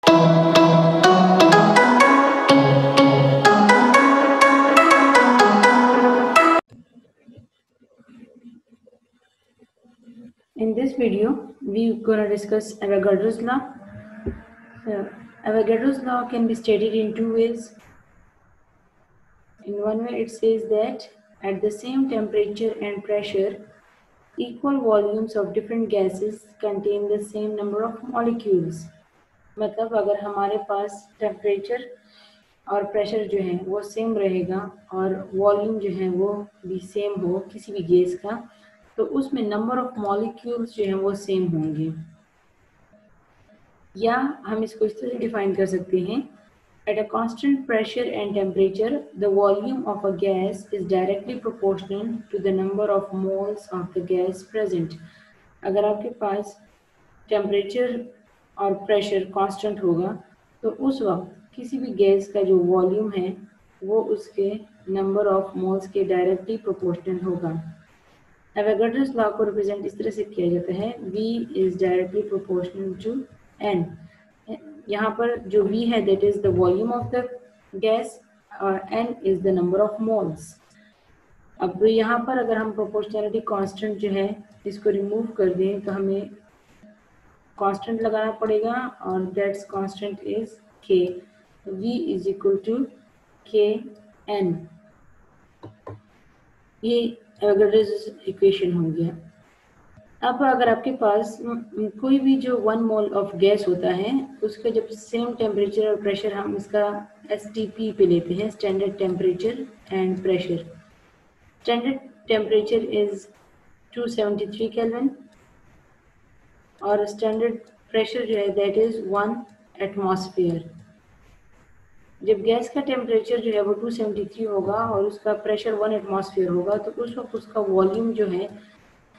In this video, we're going to discuss Avogadro's law. Avogadro's law can be stated in two ways. In one way, it says that at the same temperature and pressure, equal volumes of different gases contain the same number of molecules. मतलब अगर हमारे पास temperature और pressure जो है वो same रहेगा और volume जो है वो भी सेम हो किसी भी गैस का, तो उसमें नंबर ऑफ मॉलिक्यूल्स जो हैं वो सेम होंगे। या हम इसको इस तरह से डिफाइन कर सकते हैं, at a constant pressure and temperature the volume of a gas is directly proportional to the number of moles of the gas present. अगर आपके पास टेम्परेचर और प्रेशर कांस्टेंट होगा तो उस वक्त किसी भी गैस का जो वॉल्यूम है वो उसके नंबर ऑफ मोल्स के डायरेक्टली प्रोपोर्शनल होगा। एवोगाड्रोस लॉ को रिप्रेजेंट इस तरह से किया जाता है, V is directly proportional to N। यहाँ पर जो V है that is the volume of the gas और N is the number of moles. अब यहाँ पर अगर हम प्रोपोर्शनलिटी कांस्टेंट जो है इसको रिमूव कर दें तो हमें कांस्टेंट लगाना पड़ेगा और that's constant is K। V is equal to Kn। ये एवोगाड्रोस इक्वेशन हो गया। अब अगर आपके पास कोई भी जो 1 मोल ऑफ गैस होता है उसका जब सेम टेम्परेचर और प्रेशर हम इसका STP पे लेते हैं, standard temperature and pressure. Standard temperature is 273 kelvin और स्टैंडर्ड प्रेशर जो है दैट इज 1 एटमॉस्फेयर। जब गैस का टेम्परेचर जो है वो 273 होगा और उसका प्रेशर 1 एटमॉस्फेयर होगा तो उस वक्त उसका वॉल्यूम जो है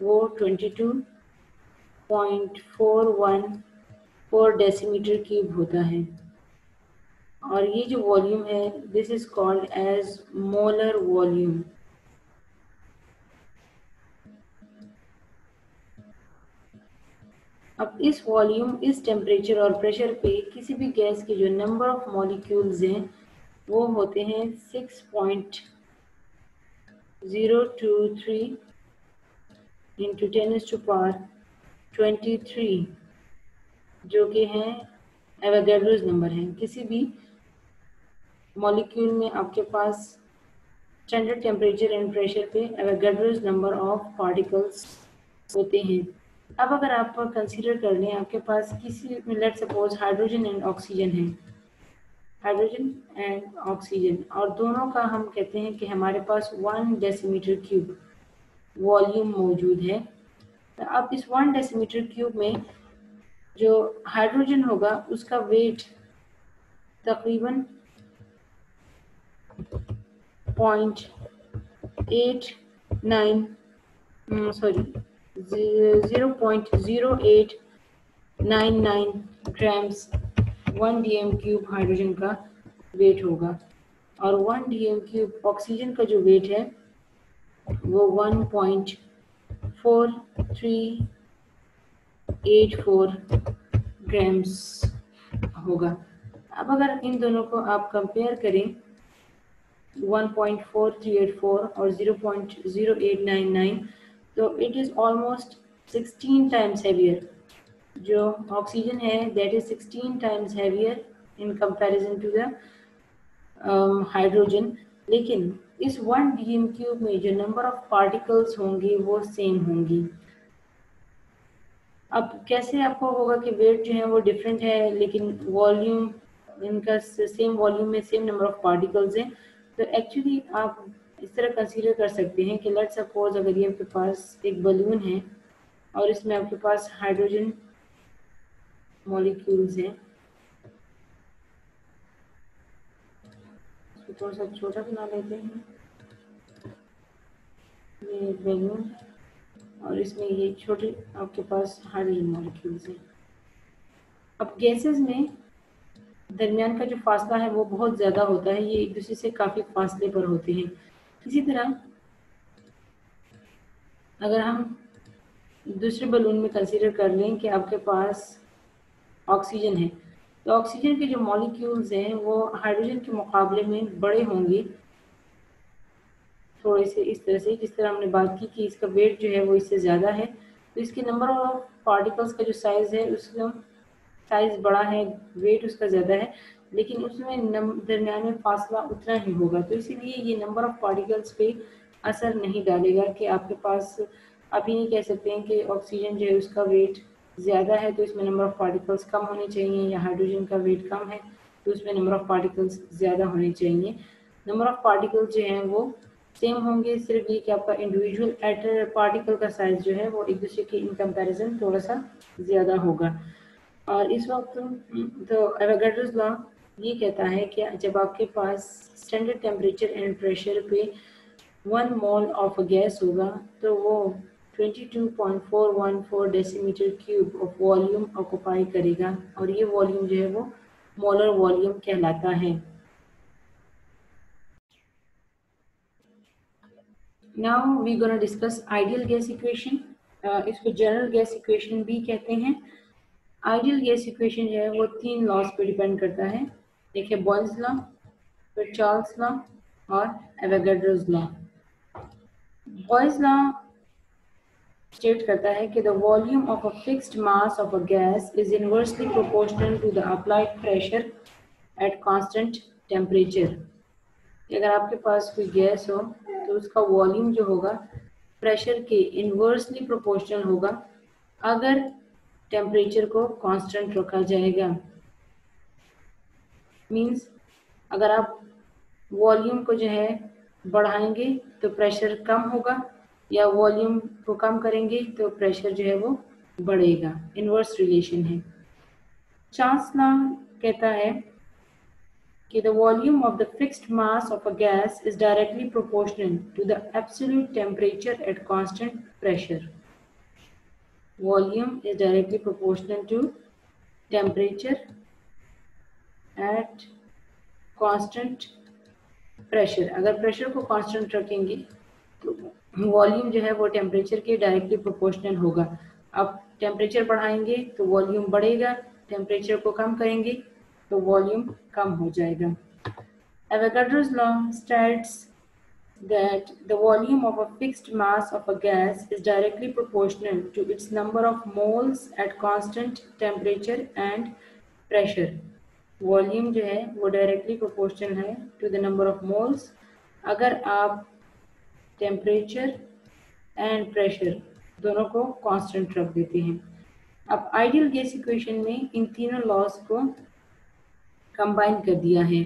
वो 22.414 डेसीमीटर क्यूब होता है। और ये जो वॉल्यूम है this is called as molar volume. अब इस वॉल्यूम, इस टेम्परेचर और प्रेशर पे किसी भी गैस के जो नंबर ऑफ मॉलिक्यूल्स हैं वो होते हैं 6.023 इंटू 10⁻23 जो कि हैं एवोगाड्रोस नंबर हैं। किसी भी मॉलिक्यूल में आपके पास स्टैंडर्ड टेम्परेचर एंड प्रेशर पे एवोगाड्रोस नंबर ऑफ पार्टिकल्स होते हैं। अब अगर आप कंसीडर कर लें आपके पास किसी let suppose hydrogen and oxygen है, हाइड्रोजन एंड ऑक्सीजन, और दोनों का हम कहते हैं कि हमारे पास 1 डेसीमीटर क्यूब वॉल्यूम मौजूद है। तो अब इस 1 डेसीमीटर क्यूब में जो हाइड्रोजन होगा उसका वेट तकरीबन 0.0899 ग्राम्स 1 dm क्यूब हाइड्रोजन का वेट होगा और 1 dm क्यूब ऑक्सीजन का जो वेट है वो 1.4384 ग्राम्स होगा। अब अगर इन दोनों को आप कंपेयर करें 1.4384 और 0.0899 तो it is almost 16 times heavier. जो ऑक्सीजन है that is 16 times heavier in comparison to the hydrogen. लेकिन इस 1 dm क्यूब में जो नंबर ऑफ पार्टिकल्स होंगे वो सेम होंगी। अब कैसे आपको होगा कि वेट जो है वो डिफरेंट है लेकिन वॉल्यूम इनका सेम वॉल्यूम में सेम नंबर ऑफ पार्टिकल्स हैं? तो एक्चुअली आप इस तरह कंसीडर कर सकते हैं कि लेट्स सपोज अगर ये आपके पास एक बलून है और इसमें आपके पास हाइड्रोजन मॉलिक्यूल्स हैं, इसको थोड़ा सा छोटा बना लेते हैं, ये बलून और इसमें ये छोटे आपके पास हाइड्रोजन मॉलिक्यूल्स हैं। अब गैसेस में दरमियान का जो फासला है वो बहुत ज़्यादा होता है, ये एक दूसरे से काफ़ी फासले पर होते हैं। इसी तरह अगर हम दूसरे बलून में कंसीडर कर लें कि आपके पास ऑक्सीजन है तो ऑक्सीजन के जो मॉलिक्यूल्स हैं वो हाइड्रोजन के मुकाबले में बड़े होंगे थोड़े से, इस तरह से जिस तरह हमने बात की कि इसका वेट जो है वो इससे ज़्यादा है, तो इसके नंबर ऑफ पार्टिकल्स का जो साइज़ है उसका साइज़ बड़ा है, वेट उसका ज़्यादा है, लेकिन उसमें दरमियान में फासला उतना ही होगा। तो इसीलिए ये नंबर ऑफ पार्टिकल्स पे असर नहीं डालेगा कि आपके पास, आप ये नहीं कह सकते हैं कि ऑक्सीजन जो है उसका वेट ज़्यादा है तो इसमें नंबर ऑफ पार्टिकल्स कम होने चाहिए, या हाइड्रोजन का वेट कम है तो उसमें नंबर ऑफ पार्टिकल्स ज़्यादा होने चाहिए। नंबर ऑफ पार्टिकल्स जो हैं वो सेम होंगे, सिर्फ ये कि आपका इंडिविजुअल एटम पार्टिकल का साइज जो है वो एक दूसरे के इन कंपैरिजन थोड़ा सा ज़्यादा होगा। और इस वक्त तो एवोगाड्रोस लॉ ये कहता है कि जब आपके पास स्टैंडर्ड टेम्परेचर एंड प्रेशर पे 1 मोल ऑफ गैस होगा तो वो 22.414 decimetre cube of volume occupy करेगा, और ये वॉल्यूम जो है वो मोलर वॉल्यूम कहलाता है। Now we gonna discuss ideal gas equation. इसको जनरल गैस इक्वेशन भी कहते हैं। आइडियल गैस इक्वेशन जो है वो 3 लॉज पे डिपेंड करता है। एक है बॉयल्स लॉ, फिर चार्ल्स लॉ और Avogadro's law. Boyle's law state करता है कि the volume of a fixed mass of a gas is inversely proportional to the applied pressure at constant temperature. अगर आपके पास कोई गैस हो तो उसका वॉल्यूम जो होगा प्रेशर के इनवर्सली प्रोपोर्शनल होगा अगर टेम्परेचर को कांस्टेंट रखा जाएगा। मींस अगर आप वॉल्यूम को जो है बढ़ाएंगे तो प्रेशर कम होगा, या वॉल्यूम को कम करेंगे तो प्रेशर जो है वो बढ़ेगा। इनवर्स रिलेशन है। चार्ल्स लॉ कहता है कि the volume of the fixed mass of a gas is directly proportional to the absolute temperature at constant pressure. Volume is directly proportional to temperature at constant pressure. अगर pressure को constant रखेंगे तो volume जो है वो temperature के directly proportional होगा। अब टेम्परेचर बढ़ाएंगे तो वॉल्यूम बढ़ेगा, टेम्परेचर को कम करेंगे तो वॉल्यूम कम हो जाएगा। Avogadro's law states that the volume of a fixed mass of a gas is directly proportional to its number of moles at constant temperature and pressure. Volume जो है वो directly proportional है to the number of moles अगर आप temperature and pressure दोनों को constant रख देते हैं। अब ideal gas equation में इन तीनों laws को combine कर दिया है।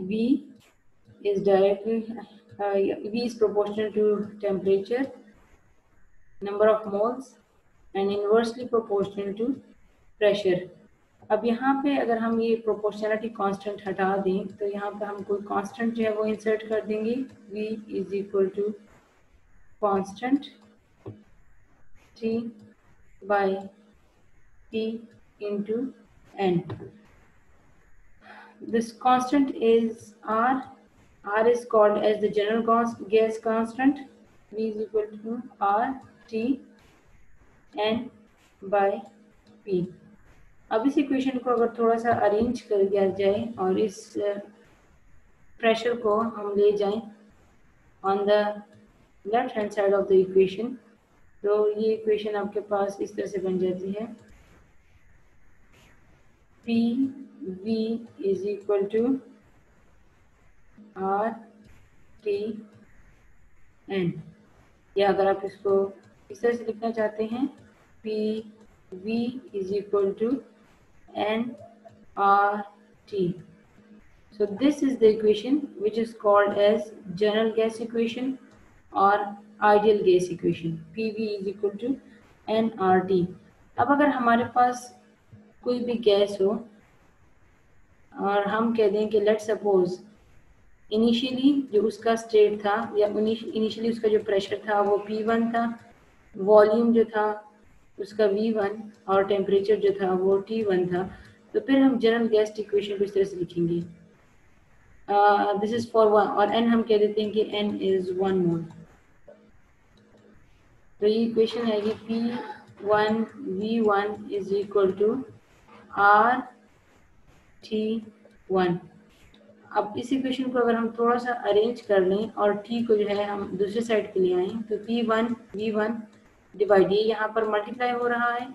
V is directly V is proportional to temperature, number of moles and inversely proportional to pressure. अब यहाँ पे अगर हम ये प्रोपोर्शनलिटी कांस्टेंट हटा दें तो यहाँ पे हम कोई कांस्टेंट जो है वो इंसर्ट कर देंगे। V is equal to constant T by P into N. This constant is R. R is called as the general gas constant. V is equal to R T N by P. अब इस equation को अगर थोड़ा सा arrange कर दिया जाए और इस प्रेशर को हम ले जाएं on the left hand side of the equation, तो ये इक्वेशन आपके पास इस तरह से बन जाती है। P V is equal to R T N, या अगर आप इसको इस तरह से लिखना चाहते हैं P V is equal to N R T. So this is the equation which is called as general gas equation or ideal gas equation. PV is equal to nRT. अब अगर हमारे पास कोई भी गैस हो और हम कह दें कि लेट सपोज इनिशियली जो उसका स्टेट था या इनिशियली उसका जो प्रेशर था वो P1 था, वॉल्यूम जो था उसका V1 और टेम्परेचर जो था वो T1 था, तो फिर हम जनरल गैस इक्वेशन को इस तरह से लिखेंगे। दिस इज फॉर वन, और n हम कह देते हैं कि n इज 1 मोल। तो ये इक्वेशन आएगी P1V1 is equal to RT1। अब इस इक्वेशन को अगर हम थोड़ा सा अरेंज कर लें और T को जो है हम दूसरी साइड पे ले आए तो P1V1 डिवाइड, ये यहाँ पर मल्टीप्लाई हो रहा है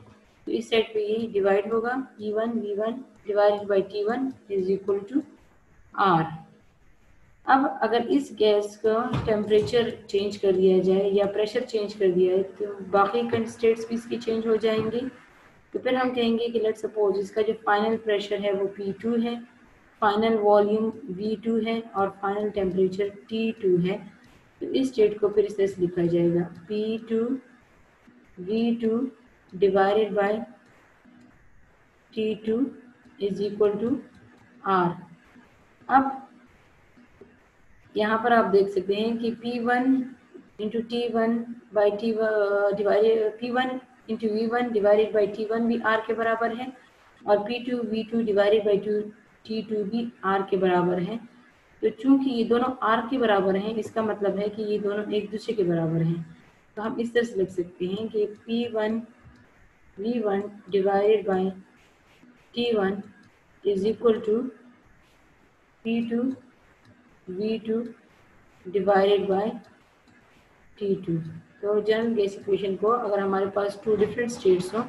तो इस साइड पे ये डिवाइड होगा, P1V1 divided by T1 is equal to R। अब अगर इस गैस का टेम्परेचर चेंज कर दिया जाए या प्रेशर चेंज कर दिया है तो बाकी स्टेट्स भी इसकी चेंज हो जाएंगे। तो फिर हम कहेंगे कि लेट्स सपोज इसका जो फाइनल प्रेशर है वो P2 है, फाइनल वॉल्यूम V2 है और फाइनल टेम्परेचर T2 है। तो इस स्टेट को फिर इस तरह से लिखा जाएगा P2V2 divided by T2 is equal to R। अब यहाँ पर आप देख सकते हैं कि P1 into T1 by T divided P1 into V1 divided by T1 भी R के बराबर है और P2 V2 divided by T2 भी R के बराबर है। तो चूंकि ये दोनों R के बराबर हैं इसका मतलब है कि ये दोनों एक दूसरे के बराबर हैं। तो हम इस तरह से लिख सकते हैं कि P1 V1 divided by T1 is equal to P2 V2 divided by T2। तो जनरल गैस इक्वेशन को अगर हमारे पास टू डिफरेंट स्टेट्स हो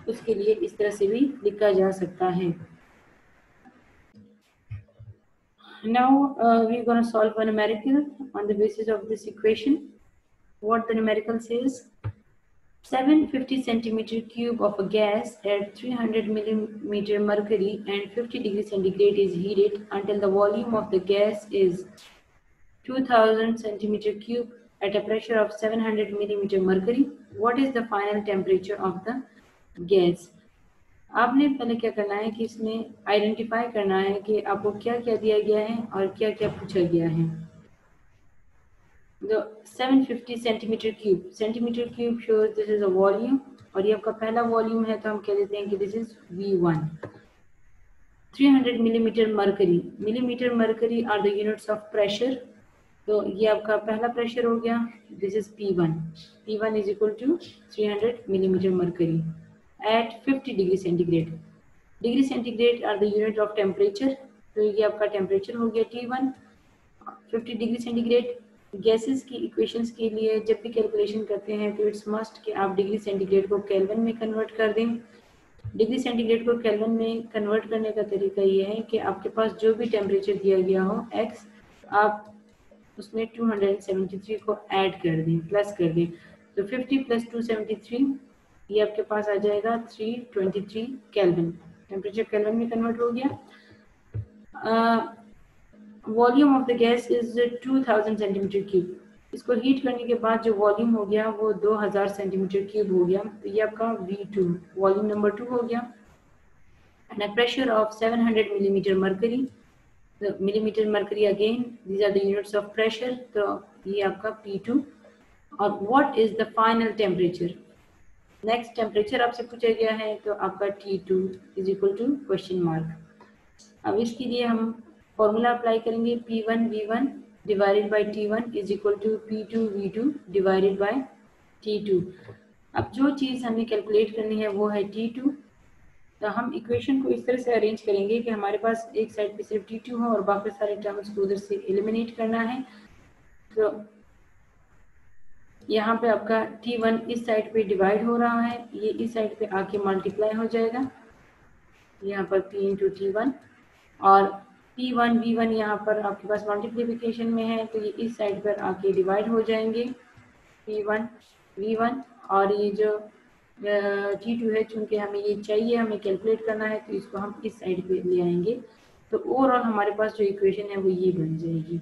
उसके लिए इस तरह से भी लिखा जा सकता है। Now we're going to solve a numerical on the basis of this equation. What the numerical says: 750 centimeter cube of a gas at 300 millimeter mercury and 50 degrees centigrade is heated until the volume of the gas is 2000 centimeter cube at a pressure of 700 millimeter mercury. What is the final temperature of the gas? आपने पहले क्या करना है कि इसमें identify करना है कि आपको क्या क्या दिया गया है और क्या क्या पूछा गया है। The 750 centimetre cube shows this is a volume और ये आपका पहला वॉल्यूम है तो हम कह देते हैं कि this is V1। 300 millimetre mercury are the units of pressure. तो ये आपका पहला प्रेशर हो गया, this is P1 is equal to 300 millimetre mercury at 50 degree centigrade are the unit of temperature. तो ये आपका टेम्परेचर हो गया T1 50 डिग्री सेंटीग्रेड। गैसेस की इक्वेशंस के लिए जब भी कैलकुलेशन करते हैं तो इट्स मस्ट कि आप डिग्री सेंटीग्रेड को केल्विन में कन्वर्ट कर दें। डिग्री सेंटीग्रेड को केल्विन में कन्वर्ट करने का तरीका ये है कि आपके पास जो भी टेम्परेचर दिया गया हो x, आप उसमें 273 को ऐड कर दें, प्लस कर दें। तो 50 प्लस 273 ये आपके पास आ जाएगा 323 केल्विन। टेम्परेचर केल्विन में कन्वर्ट हो गया। Volume of the gas is 2000 centimetre cube. इसको हीट करने के बाद जो वॉल्यूम हो गया वो 2000 सेंटीमीटर क्यूब हो गया। तो ये आपका V2 वॉल्यूम नंबर 2 हो गया। And a pressure of 700 millimetre mercury. Millimetre mercury again these are the units of pressure. तो ये आपका P2। और what is the final temperature? Next temperature आपसे पूछा गया है तो आपका T2 is equal to question mark. अब इसके लिए हम फॉर्मूला अप्लाई करेंगे P1V1 divided by T1 is equal to P2V2 divided by T2। अब जो चीज़ हमें कैलकुलेट करनी है वो है T2। तो हम इक्वेशन को इस तरह से अरेंज करेंगे कि हमारे पास एक साइड पे सिर्फ T2 हो और बाकी सारे टर्म्स को उधर से एलिमिनेट करना है। तो यहाँ पे आपका T1 इस साइड पे डिवाइड हो रहा है, ये इस साइड पे आके मल्टीप्लाई हो जाएगा यहाँ पर P इंटू T1 और P1V1 यहाँ पर आपके पास मल्टीप्लिकेशन में है तो ये इस साइड पर आके डिवाइड हो जाएंगे P1V1 और ये जो T2 है चूंकि हमें ये चाहिए, हमें कैलकुलेट करना है तो इसको हम इस साइड पे ले आएंगे। तो ओवरऑल हमारे पास जो इक्वेशन है वो ये बन जाएगी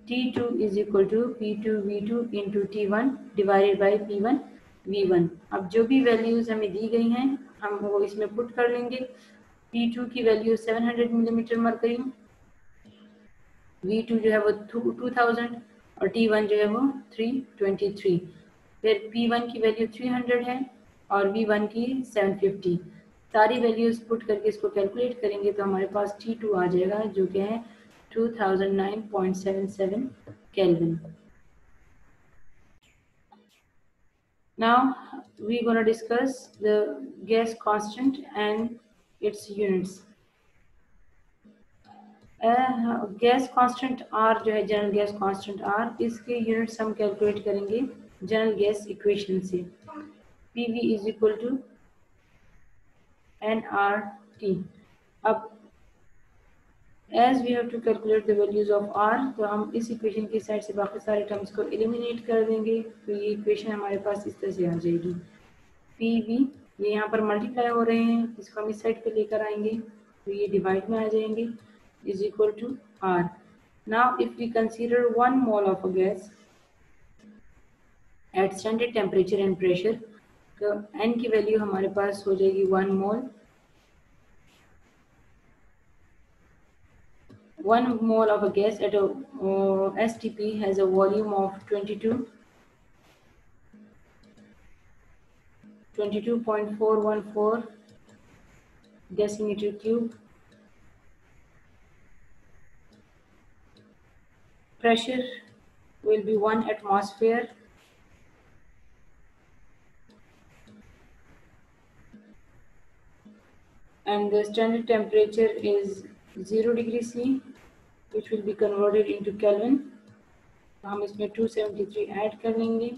T2 is equal to P2V2 into T1 divided by P1V1। अब जो भी वैल्यूज हमें दी गई हैं हम वो इसमें पुट कर लेंगे। P2 की वैल्यू 700 मिलीमीटर मरकरी, V2 जो है वो 2000 और T1 जो है वो 323। फिर P1 की वैल्यू 300 है और V1 की 750। सारी वैल्यूज पुट करके इसको कैलकुलेट करेंगे तो हमारे पास T2 आ जाएगा जो कि है 2009.77 kelvin. Now we're going to discuss the gas constant and its units. Gas constant R जो है, जनरल गैस कांस्टेंट आर, इसके यूनिट्स हम कैलकुलेट करेंगे जनरल गैस इक्वेशन से। P V is equal to n R T. अब as we have to calculate the values of R, तो हम इस इक्वेशन की साइड से बाकी सारे टर्म्स को एलिमिनेट कर देंगे, तो ये इक्वेशन हमारे पास इस तरह से आ जाएगी। पी वी ये यहाँ पर मल्टीप्लाई हो रहे हैं, इसको हम इस साइड पे लेकर आएंगे तो ये डिवाइड में आ जाएंगे, is equal to R. Now if we consider 1 mole of a gas at standard temperature and pressure, तो एन की वैल्यू हमारे पास हो जाएगी 1 मोल। 1 mole of a gas at a STP has a volume of 22.414 decimeter cube. Pressure will be 1 atmosphere. And the standard temperature is 0 degree C, which will be converted into Kelvin. तो हम इसमें 273 add कर लेंगे,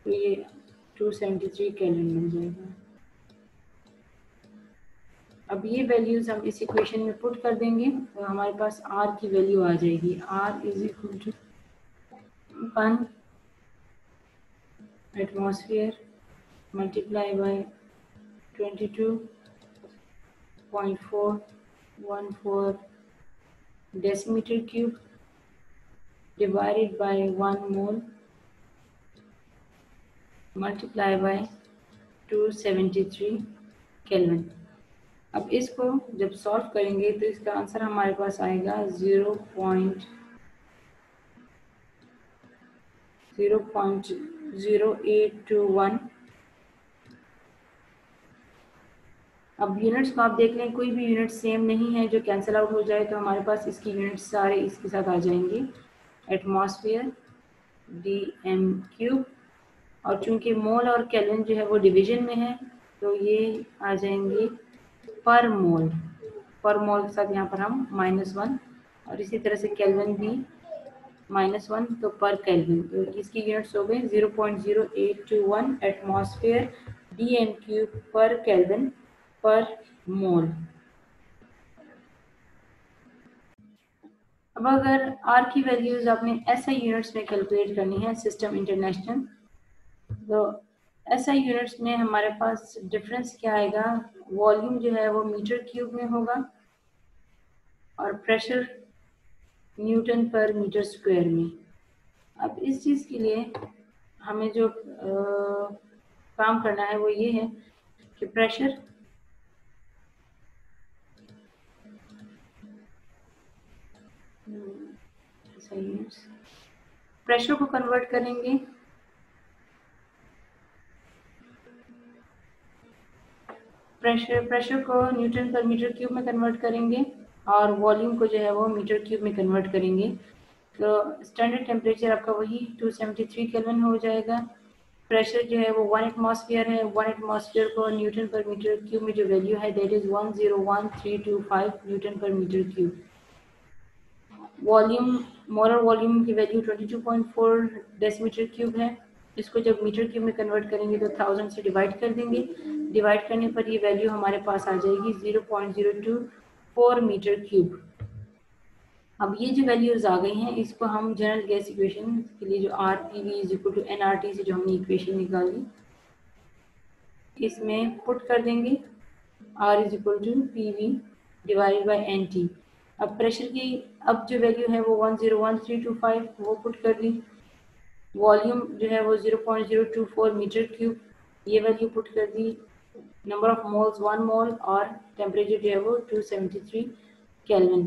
तो ये 273 kelvin मिल जाएगा। अब ये वैल्यूज हम इस इक्वेशन में पुट कर देंगे, तो हमारे पास R की वैल्यू आ जाएगी। R is equal to 1 atmosphere multiply by 22.414 decimeter cube divided by 1 mole multiply by 273 kelvin. अब इसको जब सॉल्व करेंगे तो इसका आंसर हमारे पास आएगा 0.0821। अब यूनिट्स को आप देख लें, कोई भी यूनिट सेम नहीं है जो कैंसिल आउट हो जाए, तो हमारे पास इसकी यूनिट्स सारे इसके साथ आ जाएंगे, एटमॉस्फेयर dm³, और चूंकि मोल और केल्विन जो है वो डिवीजन में है, तो ये आ जाएंगे पर मोल। पर मोल के साथ यहाँ पर हम -1, और इसी तरह से केल्विन भी -1, तो पर केल्विन, तो इसकी यूनिट्स हो गई 0.0821 एटमॉस्फेयर dm³ पर केल्विन पर मोल। अब अगर R की वैल्यूज आपने SI यूनिट्स में कैलकुलेट करनी है, सिस्टम इंटरनेशनल, तो SI यूनिट्स में हमारे पास डिफरेंस क्या आएगा, वॉल्यूम जो है वो मीटर क्यूब में होगा और pressure Newton per metre square में। अब इस चीज़ के लिए हमें जो काम करना है वो ये है कि प्रेशर को कन्वर्ट करेंगे प्रेशर को न्यूटन पर मीटर क्यूब में कन्वर्ट करेंगे और वॉल्यूम को जो है वो मीटर क्यूब में कन्वर्ट करेंगे। तो स्टैंडर्ड टेम्परेचर आपका वही 273 केल्विन हो जाएगा। प्रेशर जो है वो 1 एटमॉस्फेयर है। 1 एटमॉस्फेयर को न्यूटन पर मीटर क्यूब में जो वैल्यू है that is 101,325 newton per metre cube. Volume, molar volume की वैल्यू 22.4 डेसीमीटर क्यूब है। इसको जब मीटर क्यूब में कन्वर्ट करेंगे तो 1000 से डिवाइड कर देंगे। डिवाइड करने पर ये वैल्यू हमारे पास आ जाएगी 0.024 मीटर क्यूब। अब ये जो वैल्यूज आ गई हैं, इसको हम जनरल गैस इक्वेशन के लिए जो R P V is equal to n R T से जो हमने इक्वेशन निकाली, इसमें पुट कर देंगे। R is equal to P V divided by n T. अब प्रेशर की अब जो वैल्यू है वो 101,325 वो पुट कर दी। वॉल्यूम जो है वो 0.024 मीटर क्यूब, ये वैल्यू पुट कर दी। नंबर ऑफ मोल्स 1 मोल और टेम्परेचर जो है वो 273 केल्विन।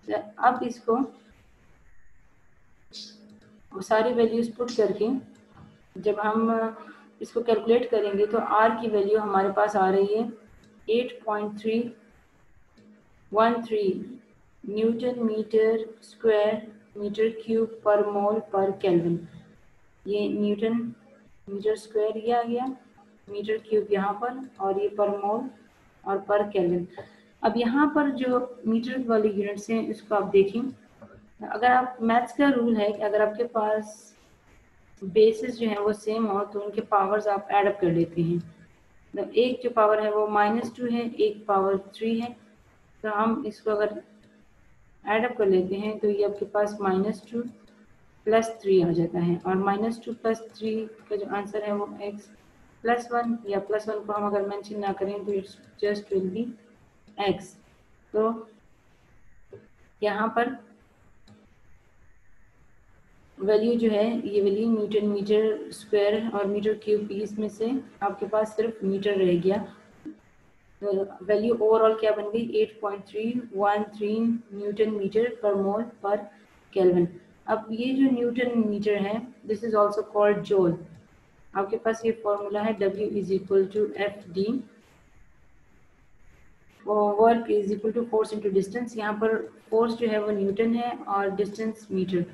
तो अब इसको सारी वैल्यूज पुट करके जब हम इसको कैलकुलेट करेंगे तो आर की वैल्यू हमारे पास आ रही है 8.313 newton metre square metre cube per mole पर केल्विन। ये न्यूटन मीटर स्क्वायर ये आ गया, मीटर क्यूब यहाँ पर, और ये पर मोल और पर केल्विन। अब यहाँ पर जो मीटर वाले यूनिट्स हैं इसको आप देखें, अगर आप मैथ्स का रूल है कि अगर आपके पास बेसिस जो है वो सेम हो तो उनके पावर्स आप ऐड अप कर लेते हैं। तो एक जो पावर है वो -2 है, एक पावर 3 है, तो हम इसको अगर ऐड अप कर लेते हैं तो ये आपके पास -2 + 3 आ जाता है, और -2 + 3 का जो आंसर है वो x +1, या +1 को हम अगर मेंशन ना करें तो it's just will be x। तो यहाँ पर वैल्यू जो है ये वैल्यू न्यूटन मीटर स्क्वायर और मीटर क्यूब, इसमें से आपके पास सिर्फ मीटर रह गया। तो वैल्यू ओवरऑल क्या बन गई, 8.313 न्यूटन मीटर पर मोल पर केल्विन। अब ये जो न्यूटन मीटर है this is also called joule. आपके पास ये फॉर्मूला है W = FD, work = force into distance. यहाँ पर फोर्स जो है वो न्यूटन है और डिस्टेंस मीटर,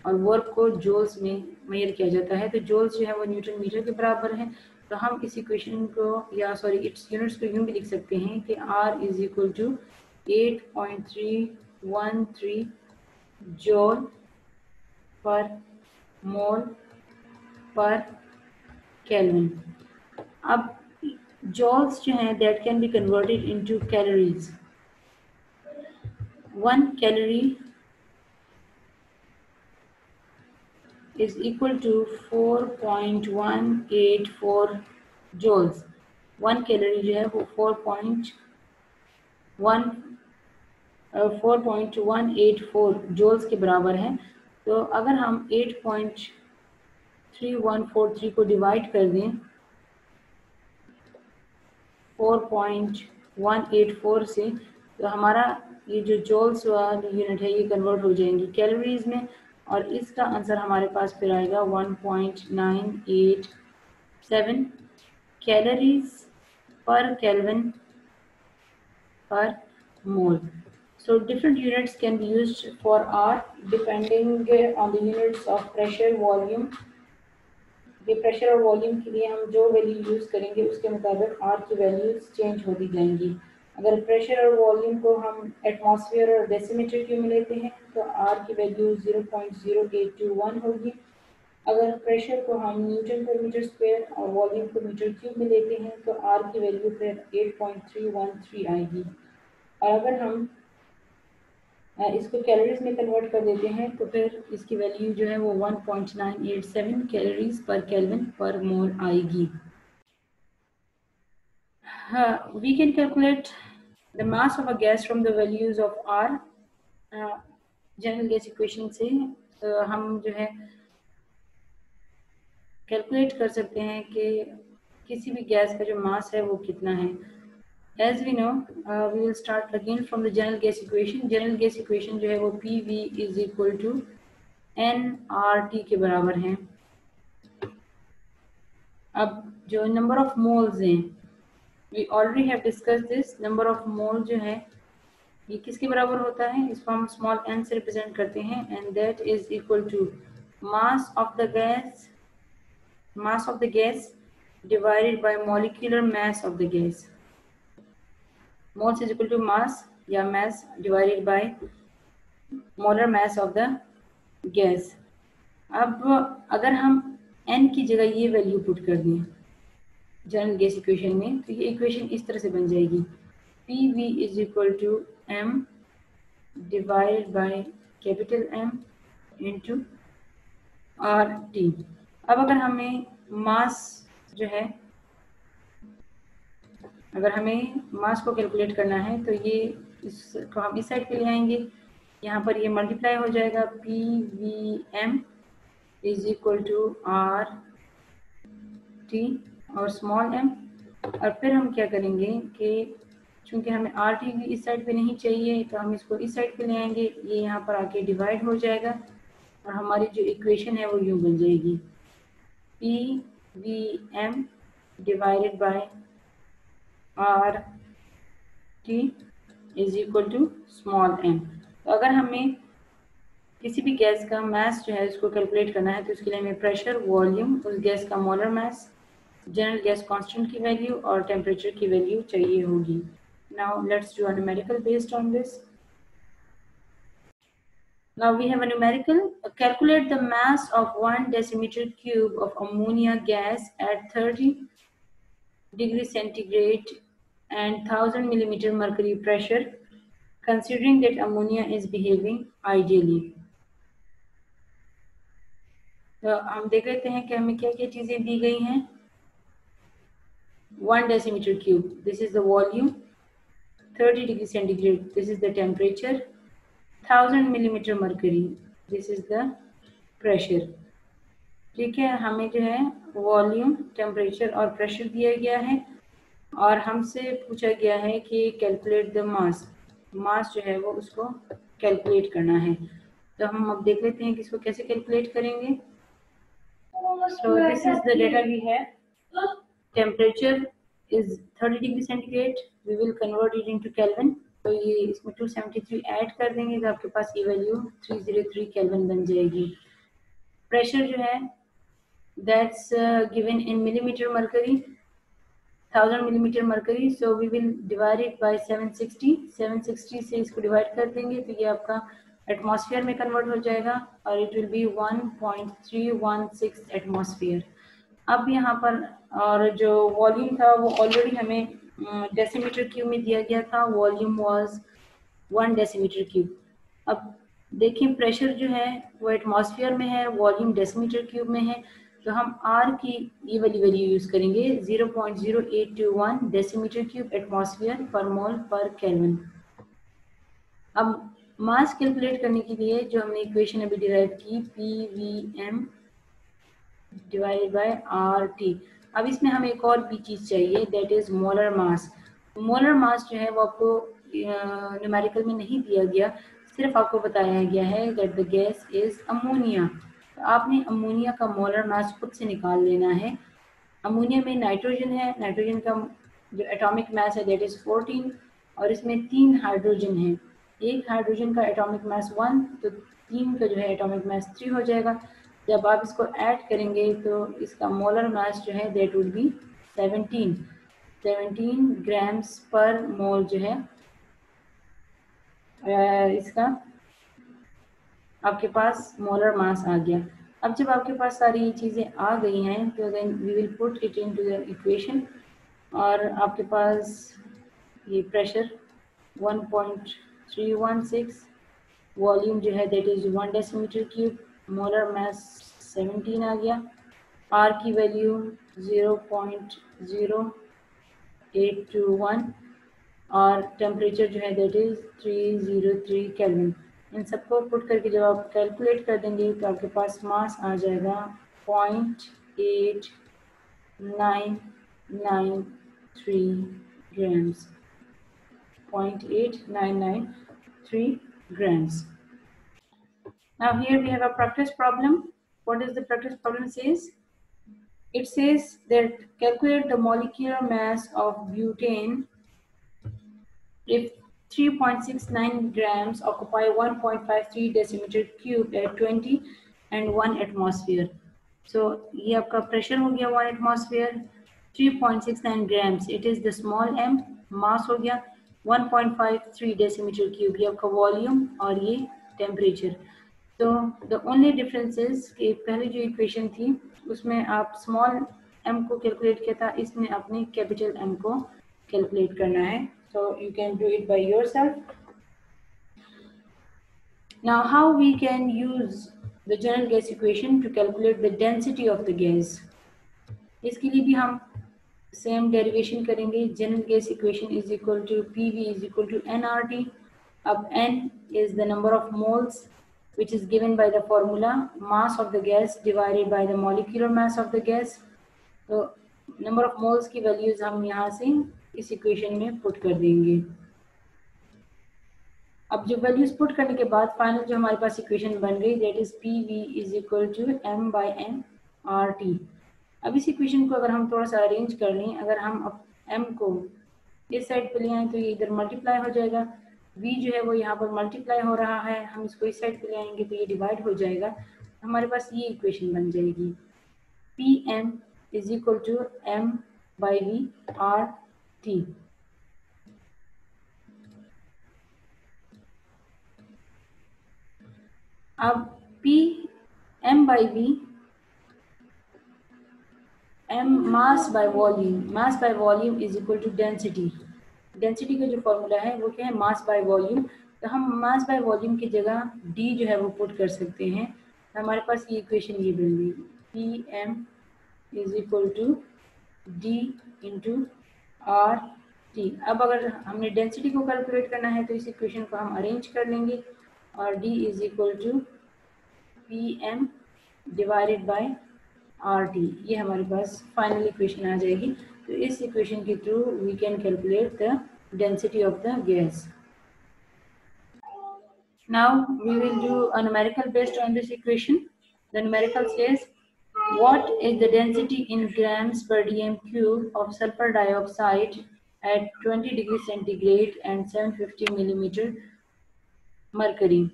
और वर्क को जूल्स में मेजर किया जाता है। तो जूल्स जो है वो न्यूटन मीटर के बराबर है। तो हम इस इक्वेशन को, या सॉरी इट्स यूनिट्स को यूँ भी लिख सकते हैं कि R = 8.313 जूल पर मोल पर केल्विन। अब joules जो हैं that can be converted into calories. 1 calorie is equal to 4.184 joules. 1 calorie जो है वो 4.184 joules के बराबर है। तो अगर हम 8.3143 को डिवाइड कर दें 4.184 से, तो हमारा ये जो जूल्स वाली यूनिट है ये कन्वर्ट हो जाएंगी कैलोरीज में, और इसका आंसर हमारे पास फिर आएगा 1.987 कैलोरीज पर केल्विन पर मोल। So different units can be used for R depending on the units of pressure, volume. ये प्रेशर और वॉल्यूम के लिए हम जो वैल्यू यूज़ करेंगे उसके मुताबिक R की वैल्यूज चेंज होती जाएंगी। अगर प्रेशर और वॉल्यूम को हम एटमॉस्फेयर और डेसीमीटर क्यूब में लेते हैं तो R की वैल्यू 0.0821 होगी। अगर प्रेशर को हम न्यूटन पर मीटर स्क्वायर और वॉल्यूम को मीटर क्यूब में लेते हैं तो R की वैल्यू फिर 8.313 आएगी। और अगर हम इसको कैलोरीज में कन्वर्ट कर देते हैं तो फिर इसकी वैल्यू जो है वो 1.987 कैलोरीज पर केल्विन पर मोल आएगी। We can calculate the mass of a gas from the values of R. General gas equation से हम जो है कैलकुलेट कर सकते हैं कि किसी भी गैस का जो मास है वो कितना है। As we know, we will start again from the general gas equation. General gas equation जो है वो PV = nRT के बराबर है। अब जो नंबर ऑफ मोल्स हैं, we already have discussed this. Number of mole जो है ये किसके बराबर होता है, इसको हम स्मॉल n से रिप्रेजेंट करते हैं, and that is equal to mass of the gas divided by molecular mass of the gas. Moles is equal to mass या mass divided by molar mass of the gas. अब अगर हम n की जगह ये value put कर दें general gas equation में तो ये इक्वेशन इस तरह से बन जाएगी, PV = m divided by capital M into RT। अब अगर हमें मास जो है, अगर हमें मास को कैलकुलेट करना है तो ये इसको हम इस साइड पे ले आएंगे, यहाँ पर ये मल्टीप्लाई हो जाएगा, PVM = RT और स्मॉल m। और फिर हम क्या करेंगे कि चूंकि हमें RT भी इस साइड पे नहीं चाहिए तो हम इसको इस साइड पे ले आएंगे, ये यहाँ पर आके डिवाइड हो जाएगा और हमारी जो इक्वेशन है वो यूँ बन जाएगी, PVM divided by RT is equal to small m। तो अगर हमें किसी भी गैस का मास जो है उसको कैलकुलेट करना है तो उसके लिए हमें प्रेशर, वॉल्यूम, उस गैस का molar mass, general gas constant की वैल्यू और टेम्परेचर की वैल्यू चाहिए होगी. Now let's do a numerical based on this. Now we have a numerical. Calculate the mass of 1 decimeter cube of ammonia gas at 30 degrees centigrade and 1000 millimeter mercury pressure, considering that ammonia is behaving ideally. तो हम देख लेते हैं कि हमें क्या क्या चीजें दी गई हैं. 1 decimeter cube, this is the volume. 30 degree centigrade, this is the temperature. 1000 millimeter mercury, this is the pressure. ठीक है, हमें जो है वॉल्यूम, टेम्परेचर और प्रेशर दिया गया है और हमसे पूछा गया है कि कैलकुलेट द मास. मास जो है वो उसको कैलकुलेट करना है. तो हम अब देख लेते हैं कि इसको कैसे कैलकुलेट करेंगे. So this is the data we have. Temperature is 30 degree centigrade. We will convert it into Kelvin. तो ये इसमें 273 ऐड कर देंगे तो आपके पास ये वैल्यू 303 केल्विन बन जाएगी. प्रेशर जो है that's given in millimeter mercury, 1000 millimeter mercury. So we will divide it by 760. 760 से इसको डिवाइड कर देंगे तो ये आपका एटमॉस्फेयर में कन्वर्ट हो जाएगा और इट विल बी 1.316 एटमॉस्फेयर. अब यहाँ पर और जो वॉल्यूम था वो ऑलरेडी हमें डेसीमीटर क्यूब में दिया गया था. Volume was 1 decimetre cube. अब देखिए प्रेशर जो है वो एटमॉस्फेयर में है, वॉल्यूम डेसीमीटर क्यूब में है. तो हम आर की ये वाली वैल्यू यूज करेंगे 0.0821 डेसीमीटर क्यूब एटमॉस्फेयर पर मोल पर केल्विन. अब मास कैलकुलेट करने के लिए जो हमने इक्वेशन अभी डिराइव की PVM डिवाइडेड बाय RT. अब इसमें हमें एक और भी चीज चाहिए that is molar mass. Molar mass जो है वो आपको न्यूमेरिकल में नहीं दिया गया, सिर्फ आपको बताया गया है that the gas is ammonia. तो आपने अमोनिया का मोलर मास खुद से निकाल लेना है. अमोनिया में नाइट्रोजन है, नाइट्रोजन का जो एटॉमिक मास है दैट इज 14 और इसमें 3 हाइड्रोजन है. एक हाइड्रोजन का एटॉमिक मास 1 तो 3 का जो है एटॉमिक मास 3 हो जाएगा. जब आप इसको ऐड करेंगे तो इसका मोलर मास जो है दैट वुड बी 17 ग्राम्स पर मोल जो है इसका आपके पास मोलर मास आ गया. अब जब आपके पास सारी चीज़ें आ गई हैं तो then we will put it into the equation और आपके पास ये प्रेशर 1.316, वॉल्यूम जो है that is 1 decimetre cube, molar mass 17 आ गया, आर की वैल्यू 0.0821 और टेम्परेचर जो है दैट इज 303 केल्विन. इन सबको पुट करके जब आप कैलकुलेट कर देंगे तो आपके पास मास आ जाएगा 0.8993 grams. 0.8993 grams. Now here we have a practice problem. What does the practice problem says? It says that calculate the molecular mass of butane if 3.69 grams occupy 1.53 decimeter cube at 20 and 1 atmosphere. So ये आपका pressure हो गया 1 atmosphere, 3.69 grams it is the small m, मास हो गया 1.53 decimeter cube ये आपका volume और ये टेम्परेचर. तो द ओनली डिफरेंस इज कि पहले जो इक्वेशन थी उसमें आप स्मॉल m को कैलकुलेट किया था, इसमें आपने कैपिटल M को कैलकुलेट करना है. So you can do it by yourself. Now how we can use the general gas equation to calculate the density of the gas? इसके लिए भी हम सेम डेरिवेशन करेंगे. General gas equation is equal to PV is equal to nRT. अब n is the number of moles which is given by the formula mass of the gas divided by the molecular mass of the gas. तो number of moles की values हम यहाँ से इस equation में put कर देंगे. अब जो वैल्यूज पुट करने के बाद फाइनल जो हमारे पास इक्वेशन बन गई that is PV is equal to m/n/RT. अब इस इक्वेशन को अगर हम थोड़ा सा अरेंज कर लें, अगर हम अब m को इस साइड पे ले आए तो ये इधर मल्टीप्लाई हो जाएगा V जो है वो यहाँ पर मल्टीप्लाई हो रहा है, हम इसको इस साइड पे ले आएंगे तो ये डिवाइड हो जाएगा, हमारे पास ये इक्वेशन बन जाएगी PM is equal to M/V RT। अब M/V M mass by volume is equal to density. Density का जो फॉर्मूला है वो क्या है, मास बाय वॉल्यूम। तो हम मास बाय वॉल्यूम की जगह D जो है वो पुट कर सकते हैं, तो हमारे पास ये इक्वेशन ये बन गई PM is equal to D into RT। अब अगर हमने डेंसिटी को कैलकुलेट करना है तो इस इक्वेशन को हम अरेंज कर लेंगे और D is equal to PM divided by RT, ये हमारे पास फाइनल इक्वेशन आ जाएगी। तो इस इक्वेशन के through we can calculate the density of the gas. Now we will do a numerical based on this equation. The numerical says, what is the density in grams per dm cube of sulfur dioxide at 20 degrees centigrade and 750 millimeter mercury?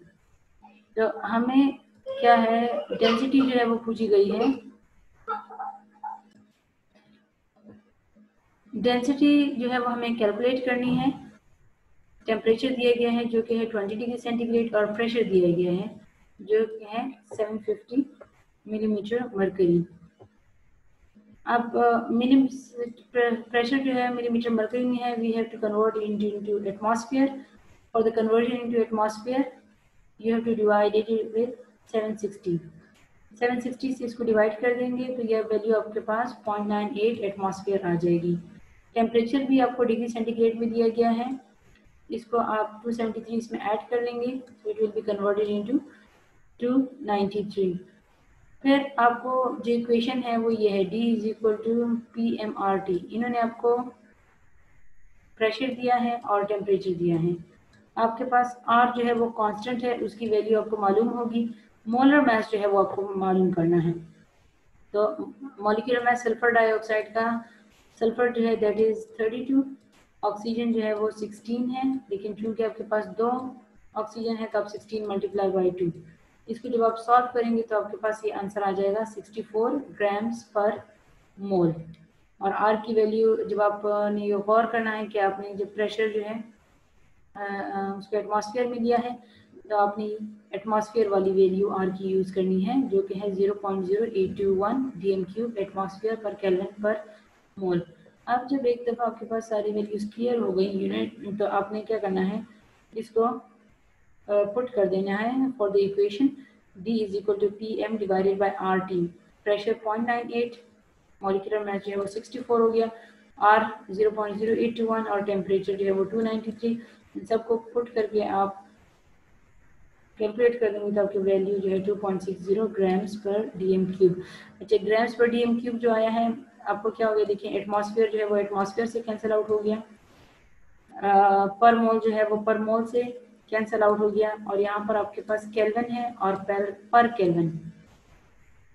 तो हमें क्या है, density जो है वो पूछी गई है। डेंसिटी जो है वो हमें कैलकुलेट करनी है। टेम्परेचर दिया गया है जो कि है 20 डिग्री सेंटीग्रेड और प्रेशर दिया गया है जो कि है 750 मिलीमीटर मरकरी। अब प्रेशर जो है मिलीमीटर मरकरी में है, we have to convert into atmosphere. For the conversion into atmosphere you have to divide it with 760 से इसको डिवाइड कर देंगे तो यह वैल्यू आपके पास 0.98 एटमॉस्फेयर आ जाएगी। टेम्परेचर भी आपको डिग्री सेंटीग्रेड में दिया गया है, इसको आप 273 इसमें ऐड कर लेंगे तो it will be converted into 293। फिर आपको जो इक्वेशन है वो ये है D is equal to PMRT। इन्होंने आपको प्रेशर दिया है और टेम्परेचर दिया है। आपके पास R जो है वो कांस्टेंट है, उसकी वैल्यू आपको मालूम होगी। मोलर मास जो है वो आपको मालूम करना है। तो मॉलिक्यूलर मास सल्फर डाइऑक्साइड का, सल्फर जो है दैट इज 32, ऑक्सीजन जो है वो 16 है, लेकिन चूंकि आपके पास 2 ऑक्सीजन है तो आप 16 मल्टीप्लाई बाई 2, इसको जब आप सॉल्व करेंगे तो आपके पास ये आंसर आ जाएगा 64 ग्राम्स पर मोल। और आर की वैल्यू जब आपने ये गौर करना है कि आपने जब प्रेशर जो है उसको एटमॉस्फेयर में दिया है तो आपने एटमॉस्फेयर वाली वैल्यू आर की यूज़ करनी है जो कि है 0.0821 dm³ एटमॉस्फेयर पर केल्विन पर मोल। अब जब एक दफ़ा आपके पास सारी वैल्यूज क्लियर हो गई यूनिट, तो आपने क्या करना है, इसको पुट कर देना है for the equation D is equal to PM divided by RT। Pressure 0.98, molecular mass जो है वो 64 हो गया, R 0.0821 और टेम्परेचर जो है वो 293। इन सबको पुट करके आप कैलकुलेट कर देंगे तो आपकी वैल्यू जो है 2.60 ग्राम्स पर dm³। अच्छा, ग्राम्स पर dm³ जो आया है आपको क्या हो गया, देखिए एटमॉस्फेयर जो है वो एटमॉस्फेयर से कैंसिल आउट हो गया, पर मोल जो है वो पर मोल से कैंसिल आउट हो गया, और यहाँ पर आपके पास केल्विन है और पर केल्विन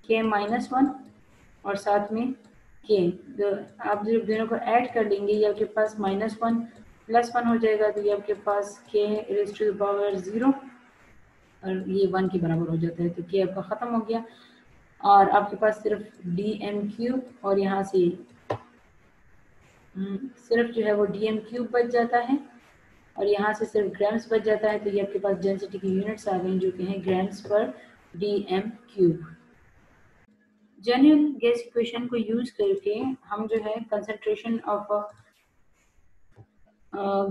K-1 और साथ में K, तो आप जब दोनों को ऐड कर लेंगे ये आपके पास -1 +1 हो जाएगा, तो ये आपके पास K⁻⁴ और ये 1 के बराबर हो जाता है, तो K आपका ख़त्म हो गया और आपके पास सिर्फ dm³ और यहाँ से सिर्फ जो है वो dm³ बच जाता है और यहाँ से सिर्फ ग्राम्स बच जाता है। तो ये आपके पास डेंसिटी की यूनिट्स आ गई जो कि हैं ग्राम्स पर dm³। जनरल गैस इक्वेशन को यूज करके हम जो है कंसंट्रेशन ऑफ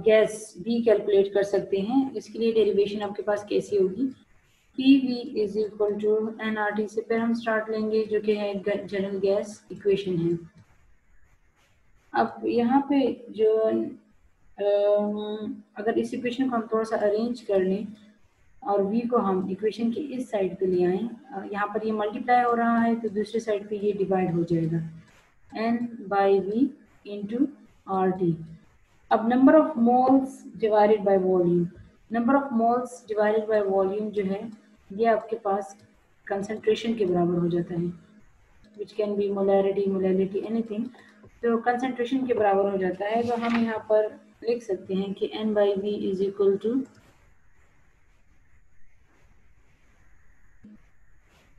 गैस भी कैलकुलेट कर सकते हैं। इसके लिए डेरिवेशन आपके पास कैसी होगी, PV is equal to nRT से फिर हम स्टार्ट लेंगे जो कि है जनरल गैस इक्वेशन है। अब यहाँ पे जो अगर इस इक्वेशन को हम थोड़ा सा अरेंज कर लें और V को हम इक्वेशन के इस साइड पे ले आए, यहाँ पर ये मल्टीप्लाई हो रहा है तो दूसरी साइड पे ये डिवाइड हो जाएगा N/V इंटू RT। अब number of moles divided by volume, number of moles divided by volume जो है ये आपके पास कंसंट्रेशन के बराबर हो जाता है, which can be molarity anything, तो कंसंट्रेशन के बराबर हो जाता है। तो हम यहाँ पर लिख सकते हैं कि N by V is equal to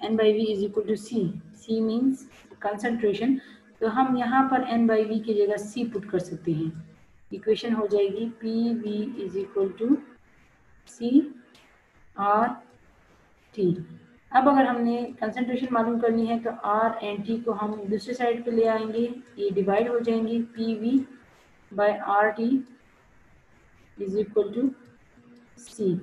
N by V is equal to C. C means concentration. तो हम यहाँ पर N by V की जगह C पुट कर सकते हैं. इक्वेशन हो जाएगी PV is equal to C R T. अब अगर हमने कंसंट्रेशन मालूम करनी है तो R एंड T को हम दूसरी साइड पे ले आएंगे, ये डिवाइड हो जाएंगे. PV by RT is equal to C.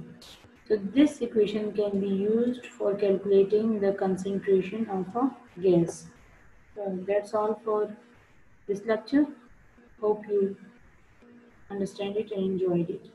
So this equation can be used for calculating the concentration of a gas. So that's all for this lecture. Hope you understand it and enjoyed it.